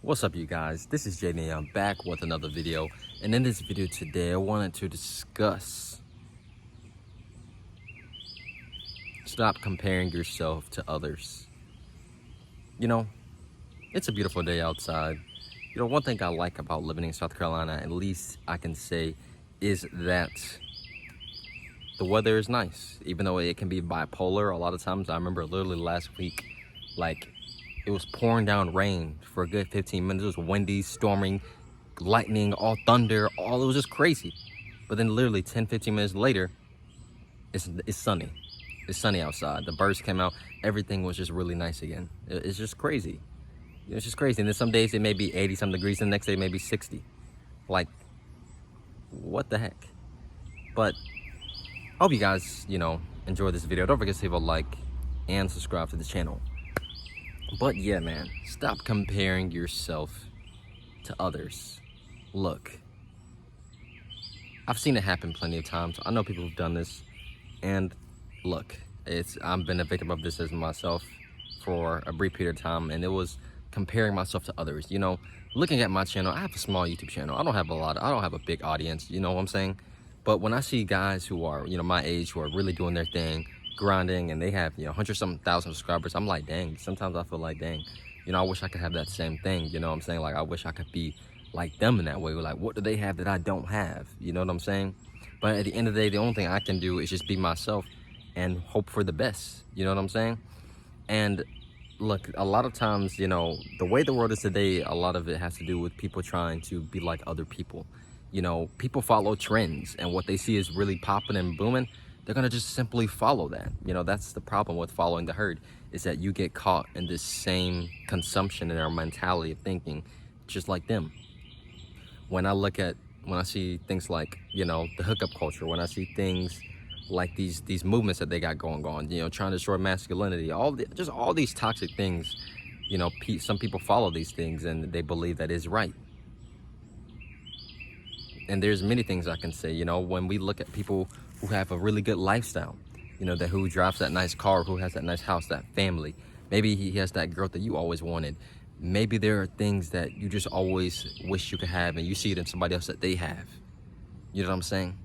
What's up, you guys? This is Jayden. I'm back with another video, and in this video today I wanted to discuss stop comparing yourself to others. You know, it's a beautiful day outside. One thing I like about living in South Carolina, at least I can say, is that the weather is nice, even though it can be bipolar a lot of times. I remember literally last week, it was pouring down rain for a good 15 minutes. It was windy, storming, lightning, all thunder, it was just crazy. But then literally 10-15 minutes later, it's sunny. It's sunny outside. The birds came out. Everything was just really nice again. It's just crazy. It's just crazy. And then some days it may be 80-some degrees, and the next day it may be 60. Like, what the heck? But I hope you guys, enjoy this video. Don't forget to leave a like and subscribe to the channel. But yeah, man, stop comparing yourself to others. Look, I've seen it happen plenty of times. I know people who've done this, and look, I've been a victim of this as myself for a brief period of time, and it was comparing myself to others. Looking at my channel, I have a small YouTube channel. I don't have a big audience, you know what I'm saying? But when I see guys who are, my age, who are really doing their thing, grinding, and they have 100-something thousand subscribers, I'm like, dang. Sometimes I feel like, dang, I wish I could have that same thing. You know what I'm saying? Like, I wish I could be like them in that way. Like, what do they have that I don't have? You know what I'm saying? But at the end of the day, the only thing I can do is just be myself and hope for the best. You know what I'm saying? And look, a lot of times, the way the world is today, a lot of it has to do with people trying to be like other people. People follow trends, and what they see is really popping and booming, they're gonna just simply follow that. That's the problem with following the herd, is that you get caught in this same consumption and our mentality of thinking just like them. When I see things like, the hookup culture, when I see things like these movements that they got going on, trying to destroy masculinity, all these toxic things, some people follow these things and they believe that is right. And there's many things I can say, when we look at people who have a really good lifestyle, who drives that nice car, who has that nice house, that family. Maybe he has that girl that you always wanted. Maybe there are things that you just always wish you could have, and you see it in somebody else that they have. You know what I'm saying?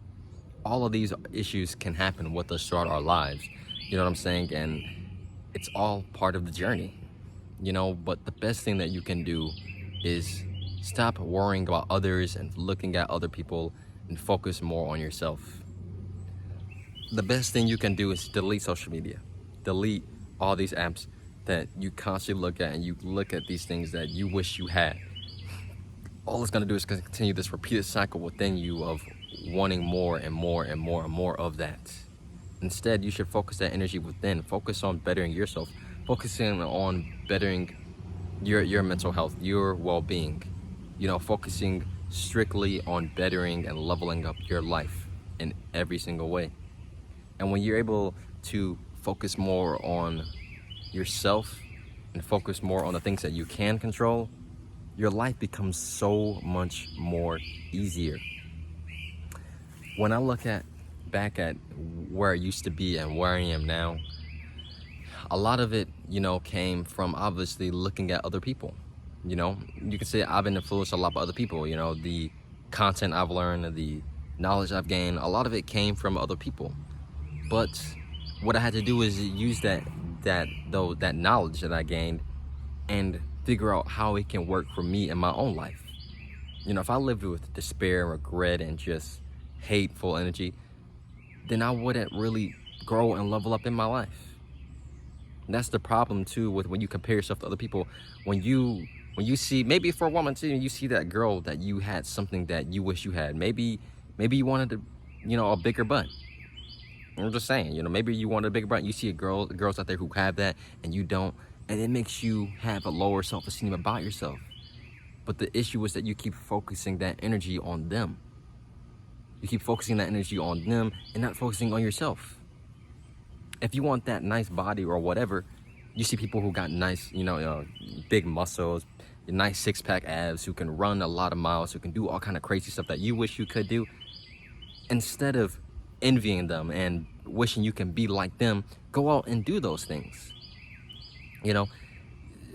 All of these issues can happen with us throughout our lives. You know what I'm saying? And it's all part of the journey. But the best thing that you can do is stop worrying about others and looking at other people and focus more on yourself. The best thing you can do is delete social media. Delete all these apps that you constantly look at, and you look at these things that you wish you had. All it's going to do is continue this repeated cycle within you of wanting more and more and more and more of that. Instead, you should focus that energy within. Focus on bettering yourself. Focusing on bettering your mental health, your well-being. Focusing strictly on bettering and leveling up your life in every single way. And when you're able to focus more on yourself and focus more on the things that you can control, your life becomes so much more easier. When I look back at where I used to be and where I am now, a lot of it, came from obviously looking at other people. You can say I've been influenced a lot by other people. The content I've learned, the knowledge I've gained, a lot of it came from other people. But what I had to do is use that knowledge that I gained and figure out how it can work for me in my own life. If I lived with despair, regret, and just hateful energy, then I wouldn't really grow and level up in my life. And that's the problem too with when you compare yourself to other people. When you see, maybe for a woman too, you see that girl that you had something that you wish you had. Maybe you wanted a bigger butt. I'm just saying, maybe you want a bigger butt. You see girls out there who have that and you don't, and it makes you have a lower self-esteem about yourself. But the issue is that you keep focusing that energy on them. You keep focusing that energy on them and not focusing on yourself. If you want that nice body or whatever, you see people who got nice, big muscles, nice six-pack abs, who can run a lot of miles, who can do all kind of crazy stuff that you wish you could do. Instead of envying them and wishing you can be like them, go out and do those things.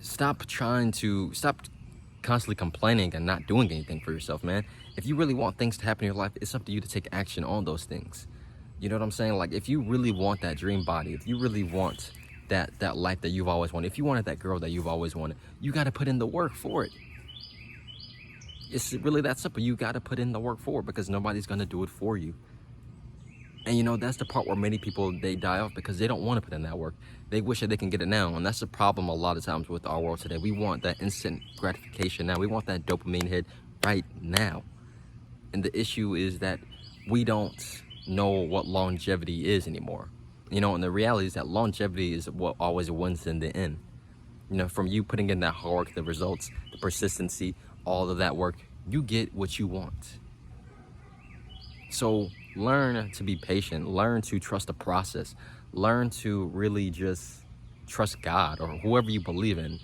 Stop constantly complaining and not doing anything for yourself, man. If you really want things to happen in your life, it's up to you to take action on those things. You know what I'm saying? Like, if you really want that dream body, if you really want that life that you've always wanted, if you wanted that girl that you've always wanted, you got to put in the work for it. It's really that simple. You got to put in the work for it, because nobody's going to do it for you. And you know, that's the part where many people, they die off because they don't want to put in that work. They wish that they can get it now. And that's the problem a lot of times with our world today. We want that instant gratification now. We want that dopamine hit right now. And the issue is that we don't know what longevity is anymore. You know, and the reality is that longevity is what always wins in the end. You know, from you putting in that hard work, the results, the persistency, all of that work, you get what you want. So learn to be patient, learn to trust the process, learn to really just trust God or whoever you believe in,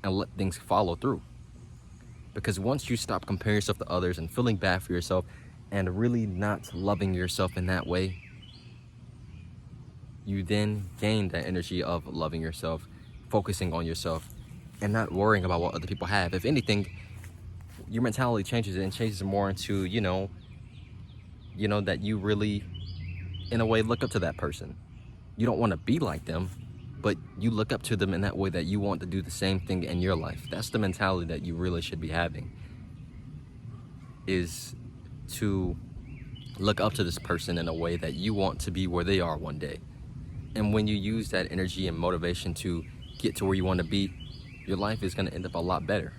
and let things follow through. Because once you stop comparing yourself to others and feeling bad for yourself and really not loving yourself in that way, you then gain that energy of loving yourself, focusing on yourself, and not worrying about what other people have. If anything, your mentality changes and changes more into, you know, that you really, in a way, look up to that person. You don't want to be like them, but you look up to them in that way that you want to do the same thing in your life. That's the mentality that you really should be having, is to look up to this person in a way that you want to be where they are one day. And when you use that energy and motivation to get to where you want to be, your life is going to end up a lot better.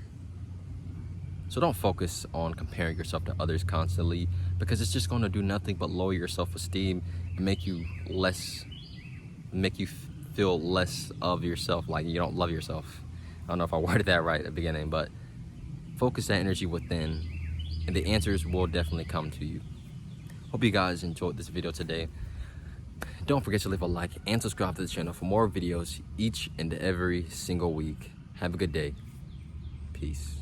So don't focus on comparing yourself to others constantly, because it's just going to do nothing but lower your self-esteem and make you feel less of yourself, like you don't love yourself. I don't know if I worded that right at the beginning, but focus that energy within, and the answers will definitely come to you. Hope you guys enjoyed this video today. Don't forget to leave a like and subscribe to the channel for more videos each and every single week. Have a good day. Peace.